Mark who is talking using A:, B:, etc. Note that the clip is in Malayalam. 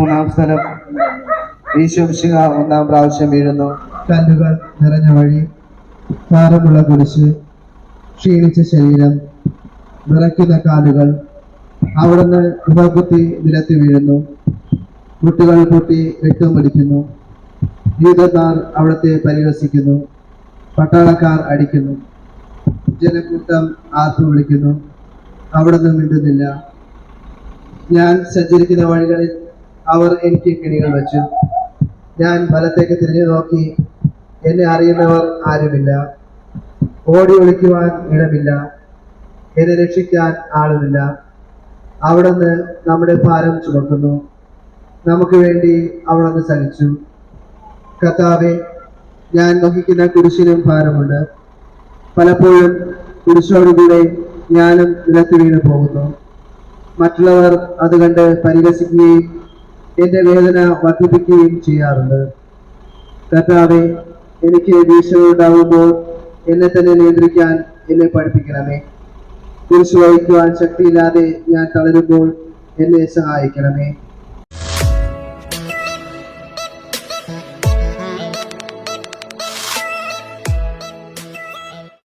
A: മൂന്നാം സ്ഥലം. ഈശോമിശിഹ ഒന്നാം പ്രാവശ്യം വീഴുന്നു.
B: കല്ലുകൾ നിറഞ്ഞ വഴി, ഭാരമുള്ള കുരിശ്, ക്ഷീണിച്ച ശരീരം, വിറയ്ക്കുന്ന കാലുകൾ. അവിടുന്ന് മുഖകുത്തി നിലത്ത് വീഴുന്നു. മുട്ടുകൾ പൊട്ടി രക്തം ഒലിക്കുന്നു. യൂതന്മാർ അവിടുത്തെ പരിഹസിക്കുന്നു. പട്ടാളക്കാർ അടിക്കുന്നു. ജനക്കൂട്ടം ആർത്തു വിളിക്കുന്നു. അവിടുന്ന് മിണ്ടുന്നില്ല. ഞാൻ സഞ്ചരിക്കുന്ന വഴികളിൽ അവർ എനിക്ക് കെണികൾ വെച്ചു. ഞാൻ വലത്തേക്ക് തിരിഞ്ഞു നോക്കി. എന്നെ അറിയുന്നവർ ആരുമില്ല. ഓടി ഒളിക്കുവാൻ ഇടമില്ല. എന്നെ രക്ഷിക്കാൻ ആളുമില്ല. അവിടുന്ന് നമ്മുടെ ഭാരം ചുമക്കുന്നു. നമുക്ക് വേണ്ടി അവിടുന്ന് സഹിച്ചു. കർത്താവേ, ഞാൻ വഹിക്കുന്ന കുരിശിനും ഭാരമുണ്ട്. പലപ്പോഴും കുരിശോടുകൂടെ ഞാനും നിലത്ത് വീണു പോകുന്നു. മറ്റുള്ളവർ അത് കണ്ട് പരിഹസിക്കുകയും എന്റെ വേദന വർദ്ധിപ്പിക്കുകയും ചെയ്യാറുണ്ട്. കർത്താവേ, എനിക്ക് വീഴ്ചകളുണ്ടാകുമ്പോൾ എന്നെ തന്നെ നിയന്ത്രിക്കാൻ എന്നെ പഠിപ്പിക്കണമേ. കുരിശ് വഹിക്കുവാൻ ശക്തിയില്ലാതെ ഞാൻ തളരുമ്പോൾ എന്നെ സഹായിക്കണമേ.